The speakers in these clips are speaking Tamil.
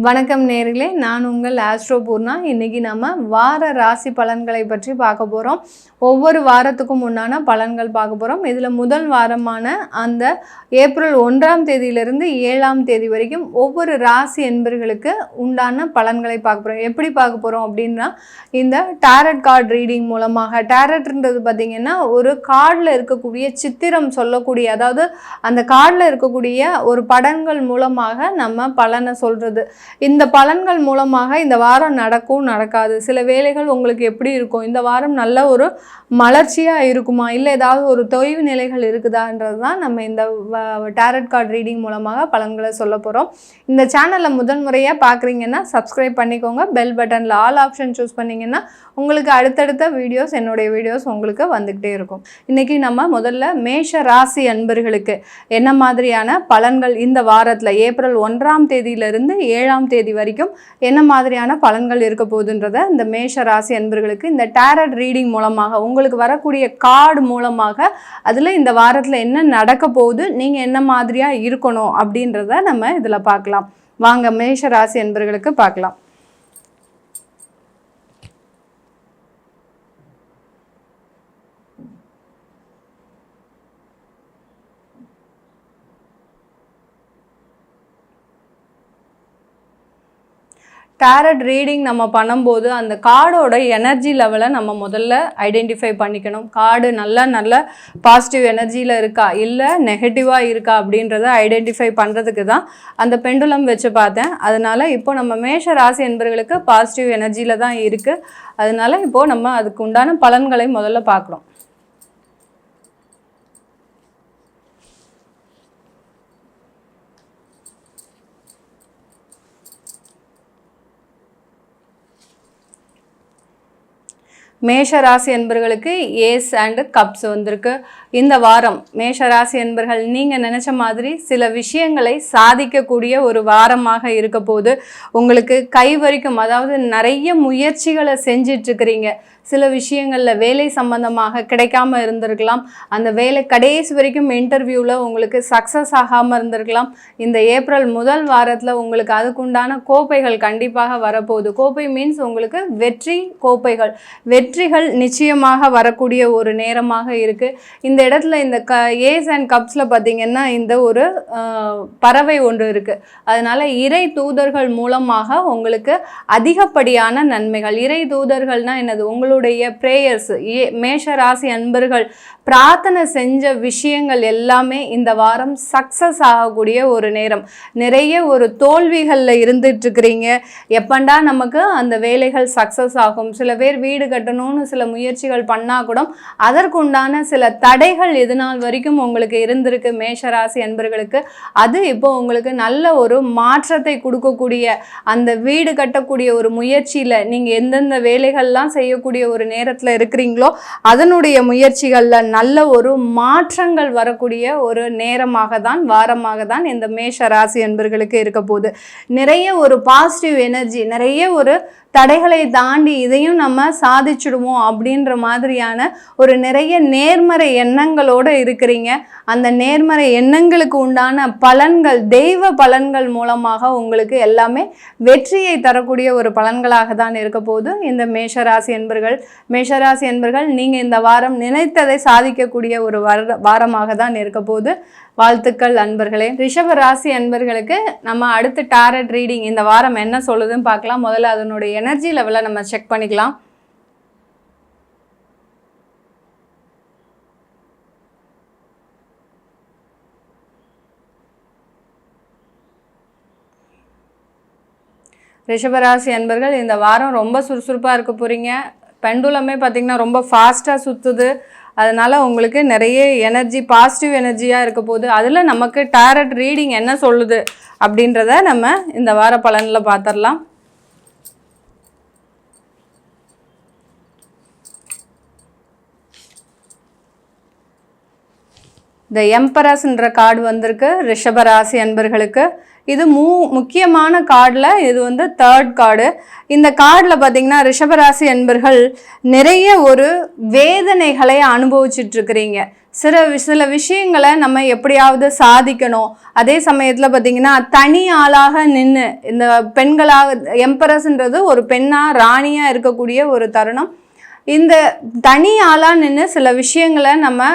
வணக்கம் நேயர்களே, நான் உங்கள் ஆஸ்ட்ரோ பூர்ணா. இன்றைக்கி நம்ம வார ராசி பலன்களை பற்றி பார்க்க போகிறோம். ஒவ்வொரு வாரத்துக்கும் உண்டான பலன்கள் பார்க்க போகிறோம். இதில் முதல் வாரமான அந்த ஏப்ரல் 1ஆம் தேதியிலிருந்து 7ஆம் தேதி வரைக்கும் ஒவ்வொரு ராசி என்பர்களுக்கு உண்டான பலன்களை பார்க்க போகிறோம். எப்படி பார்க்க போகிறோம் அப்படின்னா, இந்த டாரட் கார்டு ரீடிங் மூலமாக. டாரட்ன்றது பார்த்திங்கன்னா ஒரு கார்டில் இருக்கக்கூடிய சித்திரம் சொல்லக்கூடிய, அதாவது அந்த கார்டில் இருக்கக்கூடிய ஒரு படங்கள் மூலமாக நம்ம பலனை சொல்கிறது. இந்த பலன்கள் மூலமாக இந்த வாரம் நடக்கும் நடக்காது, சில வேலைகள் உங்களுக்கு எப்படி இருக்கும், இந்த வாரம் நல்ல ஒரு மலர்ச்சியாக இருக்குமா, இல்லை ஏதாவது ஒரு தொய்வு நிலைகள் இருக்குதான்றது தான் நம்ம இந்த டாரட் கார்டு ரீடிங் மூலமாக பலன்களை சொல்ல போகிறோம். இந்த சேனலில் முதல் முறையாக பார்க்குறீங்கன்னா சப்ஸ்கிரைப் பண்ணிக்கோங்க. பெல் பட்டனில் ஆல் ஆப்ஷன் சூஸ் பண்ணிங்கன்னா உங்களுக்கு அடுத்தடுத்த வீடியோஸ், என்னுடைய வீடியோஸ் உங்களுக்கு வந்துக்கிட்டே இருக்கும். இன்றைக்கி நம்ம முதல்ல மேஷ ராசி அன்பர்களுக்கு என்ன மாதிரியான பலன்கள் இந்த வாரத்தில் ஏப்ரல் 1ஆம் தேதியிலிருந்து 7ஆம் தேதி வரைக்கும் என்ன மாதிரியான பலன்கள் இருக்க போகுதுன்றத இந்த மேஷ ராசி அன்பர்களுக்கு இந்த டாரட் ரீடிங் மூலமாக உங்களுக்கு வரக்கூடிய கார்டு மூலமாக அதில் இந்த வாரத்தில் என்ன நடக்க போகுது, நீங்கள் என்ன மாதிரியாக இருக்கணும் அப்படின்றத நம்ம இதில் பார்க்கலாம். வாங்க மேஷ ராசி அன்பர்களுக்கு பார்க்கலாம். டாரட் ரீடிங் நம்ம பண்ணும்போது அந்த கார்டோட எனர்ஜி லெவலை நம்ம முதல்ல ஐடென்டிஃபை பண்ணிக்கணும். கார்டு நல்ல பாசிட்டிவ் எனர்ஜியில் இருக்கா, இல்லை நெகட்டிவாக இருக்கா அப்படின்றத ஐடென்டிஃபை பண்ணுறதுக்கு தான் அந்த பெண்டுலம் வச்சு பார்த்தேன். அதனால் இப்போ நம்ம மேஷ ராசி என்பவர்களுக்கு பாசிட்டிவ் எனர்ஜியில் தான் இருக்குது. அதனால் இப்போது நம்ம அதுக்கு உண்டான பலன்களை முதல்ல பார்க்குறோம். மேஷ ராசி என்பர்களுக்கு ஏஸ் அண்ட் கப்ஸ் வந்திருக்கு. இந்த வாரம் மேஷ ராசி என்பர்கள் நீங்கள் நினச்ச மாதிரி சில விஷயங்களை சாதிக்கக்கூடிய ஒரு வாரமாக இருக்க போது. உங்களுக்கு கை வரைக்கும், அதாவது நிறைய முயற்சிகளை செஞ்சிட்ருக்கிறீங்க. சில விஷயங்களில் வேலை சம்பந்தமாக கிடைக்காம இருந்திருக்கலாம். அந்த வேலை கடைசி வரைக்கும் இன்டர்வியூவில் உங்களுக்கு சக்ஸஸ் ஆகாமல் இருந்திருக்கலாம். இந்த ஏப்ரல் முதல் வாரத்தில் உங்களுக்கு அதுக்குண்டான கோப்பைகள் கண்டிப்பாக வரப்போகுது. கோப்பை மீன்ஸ் உங்களுக்கு வெற்றி கோப்பைகள், வெற்றிகள் நிச்சயமாக வரக்கூடிய ஒரு நேரமாக இருக்குது. இந்த இடத்துல இந்த ஏஸ் அண்ட் கப்ஸில் பார்த்திங்கன்னா இந்த ஒரு பறவை ஒன்று இருக்குது. அதனால் இறை தூதர்கள் மூலமாக உங்களுக்கு அதிகப்படியான நன்மைகள். இறை தூதர்கள்னால் என்னது, உங்களுடைய பிரேயர்ஸ், மேஷ ராசி அன்பர்கள் பிரார்த்தனை செஞ்ச விஷயங்கள் எல்லாமே இந்த வாரம் சக்ஸஸ் ஆகக்கூடிய ஒரு நேரம். நிறைய ஒரு தோல்விகளில் இருந்துட்டுருக்கிறீங்க. எப்பண்டா நமக்கு அந்த வேலைகள் சக்ஸஸ் ஆகும். சில பேர் வீடு கட்டணும்னு சில முயற்சிகள் பண்ணால் கூட அதற்குண்டான சில தடைகள் இது நாள் வரைக்கும் உங்களுக்கு இருந்திருக்கு மேஷராசி அன்பர்களுக்கு. அது இப்போ உங்களுக்கு நல்ல ஒரு மாற்றத்தை கொடுக்கக்கூடிய, அந்த வீடு கட்டக்கூடிய ஒரு முயற்சியில் நீங்கள் எந்தெந்த வேலைகள்லாம் செய்யக்கூடிய ஒரு நேரத்தில் இருக்கிறீங்களோ அதனுடைய முயற்சிகளில் நல்ல ஒரு மாற்றங்கள் வரக்கூடிய ஒரு நேரமாக தான், வாரமாக தான் இந்த மேஷ ராசி அன்பர்களுக்கு இருக்க போகுது. நிறைய ஒரு பாசிட்டிவ் எனர்ஜி, நிறைய ஒரு தடைகளை தாண்டி இதையும் நம்ம சாதிச்சுடுவோம் அப்படின்ற மாதிரியான ஒரு நிறைய நேர்மறை எண்ணங்களோடு இருக்கிறீங்க. அந்த நேர்மறை எண்ணங்களுக்கு உண்டான பலன்கள், தெய்வ பலன்கள் மூலமாக உங்களுக்கு எல்லாமே வெற்றியை தரக்கூடிய ஒரு பலன்களாக தான் இருக்க போகுது இந்த மேஷராசி என்பர்கள். மேஷராசி என்பர்கள் நீங்கள் இந்த வாரம் நினைத்ததை சாதிக்கக்கூடிய ஒரு வாரமாக தான் இருக்க போகுது. வாழ்த்துக்கள் அன்பர்களே. ரிஷப ராசி அன்பர்களுக்கு நம்ம அடுத்து டாரட் ரீடிங் இந்த வாரம் என்ன சொல்லுதுன்னு பார்க்கலாம். முதல்ல அதனுடைய எனர்ஜி லெவலை நம்ம செக் பண்ணிக்கலாம். ரிஷபராசி அன்பர்கள் இந்த வாரம் ரொம்ப சுறுசுறுப்பாக இருக்க போகிறீங்க. பெண்டுலமே பார்த்திங்கன்னா ரொம்ப ஃபாஸ்ட்டாக சுற்றுது. அதனால் உங்களுக்கு நிறைய எனர்ஜி, பாசிட்டிவ் எனர்ஜியாக இருக்க போகுது. அதில் நமக்கு டாரட் ரீடிங் என்ன சொல்லுது அப்படின்றத நம்ம இந்த வார பலனில் பார்த்துடலாம். இந்த எம்பரஸ்ன்ற கார்டு வந்திருக்கு ரிஷபராசி அன்பர்களுக்கு. இது முக்கியமான கார்டில் இது வந்து 3rd கார்டு. இந்த கார்டில் பார்த்திங்கன்னா ரிஷபராசி அன்பர்கள் நிறைய ஒரு வேதனைகளை அனுபவிச்சுட்ருக்கிறீங்க. சில விஷயங்களை நம்ம எப்படியாவது சாதிக்கணும். அதே சமயத்தில் பார்த்திங்கன்னா தனி ஆளாக நின்று இந்த பெண்களாக எம்பரஸ்ன்றது ஒரு பெண்ணாக ராணியாக இருக்கக்கூடிய ஒரு தருணம். இந்த தனி ஆளாக நின்று சில விஷயங்களை நம்ம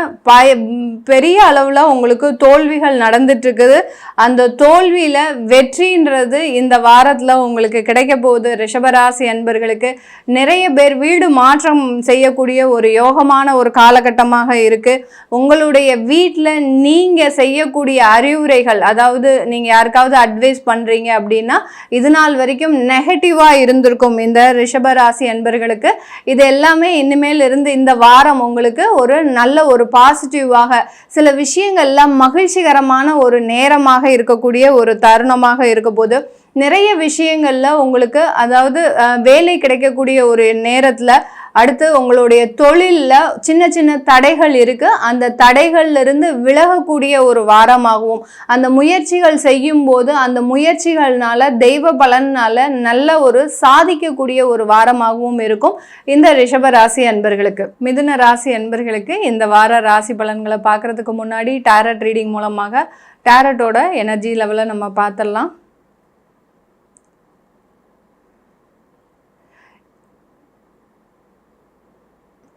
பெரிய அளவில் உங்களுக்கு தோல்விகள் நடந்துட்டுருக்குது. அந்த தோல்வியில் வெற்றின்றது இந்த வாரத்தில் உங்களுக்கு கிடைக்க போகுது. ரிஷபராசி அன்பர்களுக்கு நிறைய பேர் வீடு மாற்றம் செய்யக்கூடிய ஒரு யோகமான ஒரு காலகட்டமாக இருக்குது. உங்களுடைய வீட்டில் நீங்கள் செய்யக்கூடிய அறிவுரைகள், அதாவது நீங்கள் யாருக்காவது அட்வைஸ் பண்ணுறீங்க அப்படின்னா இது நாள் வரைக்கும் நெகட்டிவாக இருந்திருக்கும் இந்த ரிஷபராசி அன்பர்களுக்கு. இது எல்லாமே இனிமேல் இருந்து இந்த வாரம் உங்களுக்கு ஒரு நல்ல ஒரு பாசிட்டிவாக சில விஷயங்கள்லாம் மகிழ்ச்சிகரமான ஒரு நேரமாக இருக்கக்கூடிய ஒரு தருணமாக இருக்க போது. நிறைய விஷயங்கள்ல உங்களுக்கு அதாவது வேலை கிடைக்கக்கூடிய ஒரு நேரத்தில் அடுத்து உங்களுடைய தொழிலில் சின்ன சின்ன தடைகள் இருக்குது. அந்த தடைகள்ல இருந்து விலகக்கூடிய ஒரு வாரமாகவும், அந்த முயற்சிகள் செய்யும் போது அந்த முயற்சிகள்னால தெய்வ பலனால நல்ல ஒரு சாதிக்கக்கூடிய ஒரு வாரமாகவும் இருக்கும் இந்த ரிஷப ராசி அன்பர்களுக்கு. மிதுன ராசி அன்பர்களுக்கு இந்த வார ராசி பலன்களை பார்க்கறதுக்கு முன்னாடி டேரட் ரீடிங் மூலமாக டேரட்டோட எனர்ஜி லெவலை நம்ம பார்த்துடலாம்.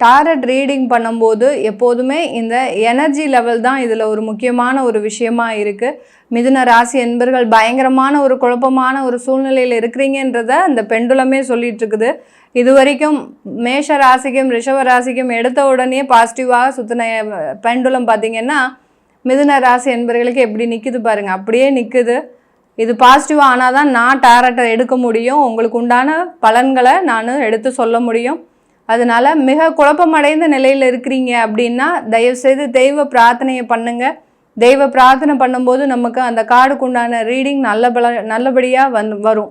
டாரட் ரீடிங் பண்ணும்போது எப்போதுமே இந்த எனர்ஜி லெவல் தான் இதில் ஒரு முக்கியமான ஒரு விஷயமா இருக்குது. மிதுன ராசி என்பர்கள் பயங்கரமான ஒரு குழப்பமான ஒரு சூழ்நிலையில் இருக்கிறீங்கன்றத அந்த பெண்டுலமே சொல்லிட்டு இருக்குது. இது வரைக்கும் மேஷ ராசிக்கும் ரிஷப ராசிக்கும் எடுத்த உடனே பாசிட்டிவாக சுற்றின பெண்டுலம் பார்த்திங்கன்னா மிதுன ராசி என்பர்களுக்கு எப்படி நிற்குது பாருங்கள், அப்படியே நிற்குது. இது பாசிட்டிவாக ஆனால் தான் நான் டாரட்டை எடுக்க முடியும், உங்களுக்கு உண்டான பலன்களை நான் எடுத்து சொல்ல முடியும். அதனால் மிக குழப்பமடைந்த நிலையில் இருக்கிறீங்க அப்படின்னா தயவுசெய்து தெய்வ பிரார்த்தனையை பண்ணுங்கள். தெய்வ பிரார்த்தனை பண்ணும்போது நமக்கு அந்த கார்டுக்கு உண்டான ரீடிங் நல்லபடியாக வரும்.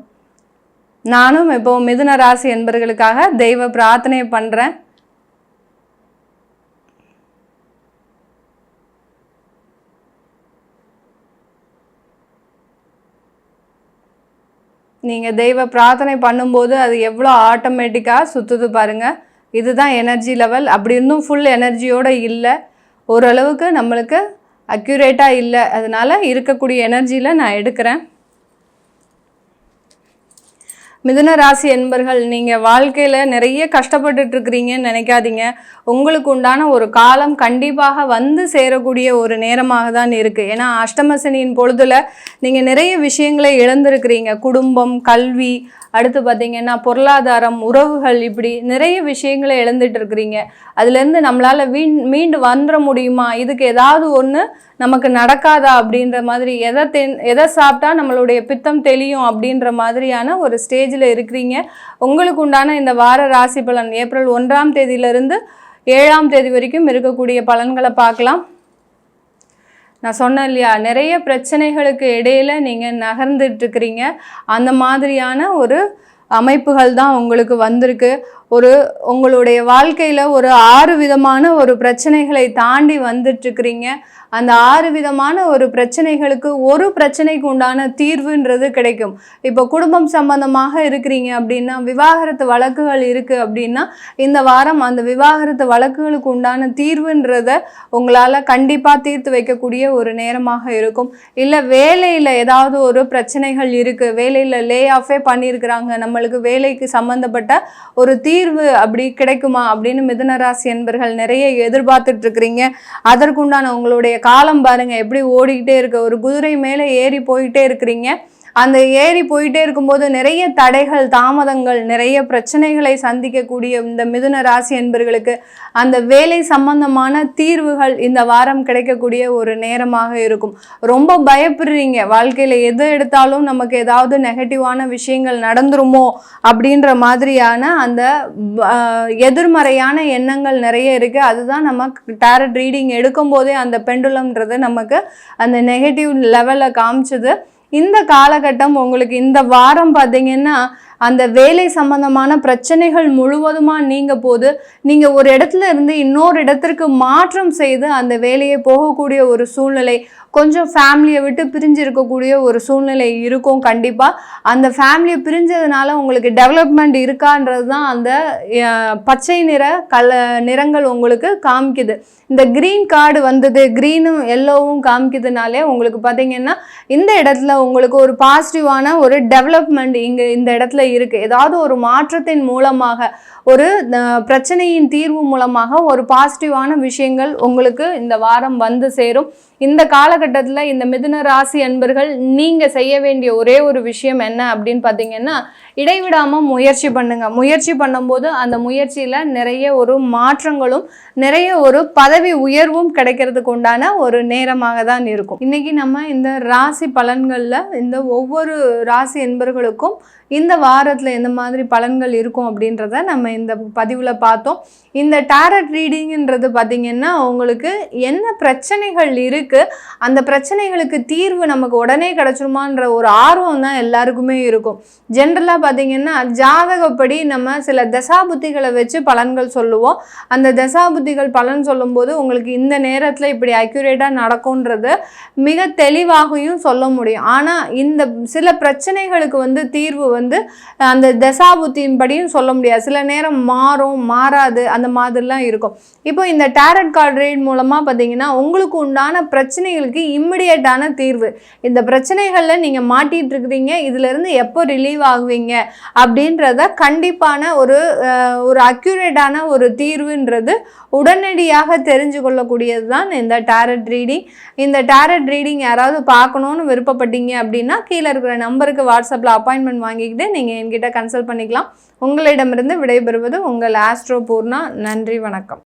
நானும் இப்போ மிதுன ராசி என்பர்களுக்காக தெய்வ பிரார்த்தனையை பண்ணுறேன். நீங்கள் தெய்வ பிரார்த்தனை பண்ணும்போது அது எவ்வளோ ஆட்டோமேட்டிக்காக சுற்றுது பாருங்கள். இதுதான் எனர்ஜி லெவல். அப்படி இருந்தும் ஃபுல் எனர்ஜியோடு இல்லை, ஓரளவுக்கு நம்மளுக்கு அக்யூரேட்டாக இல்லை. அதனால் இருக்கக்கூடிய எனர்ஜியில் நான் எடுக்கிறேன். மிதுன ராசி என்பர்கள் நீங்கள் வாழ்க்கையில் நிறைய கஷ்டப்பட்டுட்ருக்கிறீங்கன்னு நினைக்காதீங்க. உங்களுக்கு உண்டான ஒரு காலம் கண்டிப்பாக வந்து சேரக்கூடிய ஒரு நேரமாக தான் இருக்குது. ஏன்னா அஷ்டமசனியின் பொழுதில் நீங்கள் நிறைய விஷயங்களை இழந்திருக்கிறீங்க. குடும்பம், கல்வி, அடுத்து பார்த்திங்கன்னா பொருளாதாரம், உறவுகள், இப்படி நிறைய விஷயங்களை இழந்துட்டு இருக்கிறீங்க. அதுலேருந்து நம்மளால் மீண்டு வந்துட முடியுமா, இதுக்கு ஏதாவது ஒன்று நமக்கு நடக்காதா அப்படின்ற மாதிரி, எதை சாப்பிட்டா நம்மளுடைய பித்தம் தெளியும் அப்படின்ற மாதிரியான ஒரு ஸ்டேஜில் இருக்கிறீங்க. உங்களுக்கு உண்டான இந்த வார ராசி பலன் ஏப்ரல் 1ஆம் தேதியிலிருந்து 7ஆம் தேதி வரைக்கும் இருக்கக்கூடிய பலன்களை பார்க்கலாம். நான் சொன்னேன் இல்லையா, நிறைய பிரச்சனைகளுக்கு இடையில் நீங்கள் நகர்ந்துட்டுருக்கிறீங்க. அந்த மாதிரியான ஒரு அமைப்புகள் தான் உங்களுக்கு வந்திருக்கு. உங்களுடைய வாழ்க்கையில் ஒரு 6 விதமான ஒரு பிரச்சனைகளை தாண்டி வந்துட்டுருக்கிறீங்க. அந்த 6 விதமான ஒரு பிரச்சனைகளுக்கு ஒரு பிரச்சனைக்கு உண்டான தீர்வுன்றது கிடைக்கும். இப்போ குடும்பம் சம்பந்தமாக இருக்கிறீங்க அப்படின்னா, விவாகரத்து வழக்குகள் இருக்குது அப்படின்னா இந்த வாரம் அந்த விவாகரத்து வழக்குகளுக்கு உண்டான தீர்வுன்றத உங்களால் கண்டிப்பாக தீர்த்து வைக்கக்கூடிய ஒரு நேரமாக இருக்கும். இல்லை வேலையில் ஏதாவது ஒரு பிரச்சனைகள் இருக்குது, வேலையில் லே ஆஃபே பண்ணியிருக்கிறாங்க, நம்மளுக்கு வேலைக்கு சம்மந்தப்பட்ட ஒரு தீர்வு அப்படி கிடைக்குமா அப்படின்னு மிதுன ராசி என்பர்கள் நிறைய எதிர்பார்த்துட்டு இருக்கிறீங்க. அதற்குண்டான உங்களுடைய காலம் பாருங்க எப்படி ஓடிக்கிட்டே இருக்கு. ஒரு குதிரை மேலே ஏறி போயிட்டே இருக்கிறீங்க. அந்த ஏறி போயிட்டே இருக்கும்போது நிறைய தடைகள், தாமதங்கள், நிறைய பிரச்சனைகளை சந்திக்கக்கூடிய இந்த மிதுன ராசி என்பர்களுக்கு அந்த வேலை சம்பந்தமான தீர்வுகள் இந்த வாரம் கிடைக்கக்கூடிய ஒரு நேரமாக இருக்கும். ரொம்ப பயப்படுறீங்க, வாழ்க்கையில் எது எடுத்தாலும் நமக்கு ஏதாவது நெகட்டிவான விஷயங்கள் நடந்துருமோ அப்படின்ற மாதிரியான அந்த எதிர்மறையான எண்ணங்கள் நிறைய இருக்குது. அதுதான் நம்ம டாரட் ரீடிங் எடுக்கும் போதே அந்த பெண்டுலம்ன்றது நமக்கு அந்த நெகட்டிவ் லெவலில் காமிச்சது. இந்த காலகட்டம் உங்களுக்கு இந்த வாரம் பார்த்தீங்கன்னா அந்த வேலை சம்பந்தமான பிரச்சனைகள் முழுவதுமாக நீங்க போது நீங்கள் ஒரு இடத்துல இருந்து இன்னொரு இடத்திற்கு மாற்றம் செய்து அந்த வேலையை போகக்கூடிய ஒரு சூழ்நிலை, கொஞ்சம் ஃபேமிலியை விட்டு பிரிஞ்சு இருக்கக்கூடிய ஒரு சூழ்நிலை இருக்கும். கண்டிப்பாக அந்த ஃபேமிலியை பிரிஞ்சதுனால உங்களுக்கு டெவலப்மெண்ட் இருக்கான்றது தான் அந்த பச்சை நிற நிறங்கள் உங்களுக்கு காமிக்குது. இந்த க்ரீன் கார்டு வந்தது, க்ரீனும் எல்லோவும் காமிக்குதுனாலே உங்களுக்கு பார்த்தீங்கன்னா இந்த இடத்துல உங்களுக்கு ஒரு பாசிட்டிவான ஒரு டெவலப்மெண்ட் இங்கே இந்த இடத்துல இருக்குது. ஏதாவது ஒரு மாற்றத்தின் மூலமாக, ஒரு பிரச்சனையின் தீர்வு மூலமாக ஒரு பாசிட்டிவான விஷயங்கள் உங்களுக்கு இந்த வாரம் வந்து சேரும். இந்த காலகட்டத்தில் இந்த மிதுன ராசி அன்பர்கள் நீங்கள் செய்ய வேண்டிய ஒரே ஒரு விஷயம் என்ன அப்படின்னு பார்த்தீங்கன்னா, இடைவிடாமல் முயற்சி பண்ணுங்க. முயற்சி பண்ணும்போது அந்த முயற்சியில் நிறைய ஒரு மாற்றங்களும் நிறைய ஒரு பதவி உயர்வும் கிடைக்கிறதுக்கு உண்டான ஒரு நேரமாக தான் இருக்கும். இன்னைக்கு நம்ம இந்த ராசி பலன்களில் இந்த ஒவ்வொரு ராசி என்பர்களுக்கும் இந்த வாரத்தில் எந்த மாதிரி பலன்கள் இருக்கும் அப்படின்றத நம்ம இந்த பதிவில் பார்த்தோம். இந்த டாரட் ரீடிங்ன்றது பார்த்திங்கன்னா உங்களுக்கு என்ன பிரச்சனைகள் இருக்குது, அந்த பிரச்சனைகளுக்கு தீர்வு நமக்கு உடனே கிடச்சிருமான்ற ஒரு ஆர்வம் தான் எல்லாருக்குமே இருக்கும். ஜென்ரலாக பார்த்திங்கன்னா ஜாதகப்படி நம்ம சில தசாபுத்திகளை வச்சு பலன்கள் சொல்லுவோம். அந்த தசாபுத்திகள் பலன் சொல்லும்போது உங்களுக்கு இந்த நேரத்தில் இப்படி அக்யூரேட்டாக நடக்கும்ன்றது மிக தெளிவாகவும் சொல்ல முடியும். ஆனால் இந்த சில பிரச்சனைகளுக்கு வந்து தீர்வு வந்து அந்த தசாபுத்தியின் படியும் சொல்ல முடியாது. சில நேரம் மாறும், மாறாது, அந்த மாதிரிலாம் இருக்கும். இப்போ இந்த டாரட் கார்டு ரீட் மூலமாக பார்த்தீங்கன்னா உங்களுக்கு உண்டான பிரச்சனைகளுக்கு இம்மிடியேட்டான தீர்வு. இந்த பிரச்சனைகளில் நீங்கள் மாட்டிகிட்டு இருக்கிறீங்க, இதிலிருந்து எப்போ ரிலீவ் ஆகுவீங்க அப்படின்றத கண்டிப்பான ஒரு அக்யூரேட்டான ஒரு தீர்வுன்றது உடனடியாக தெரிஞ்சு கொள்ளக்கூடியது தான் இந்த டாரட் ரீடிங். இந்த டாரட் ரீடிங் யாராவது பார்க்கணுன்னு விருப்பப்பட்டீங்க அப்படின்னா கீழே இருக்கிற நம்பருக்கு வாட்ஸ்அப்பில் அப்பாயின்மெண்ட் வாங்கிக்கிட்டு நீங்கள் என்கிட்ட கன்சல்ட் பண்ணிக்கலாம். உங்களிடமிருந்து விடைபெறுவது உங்கள் ஆஸ்ட்ரோ பூர்ணா. நன்றி, வணக்கம்.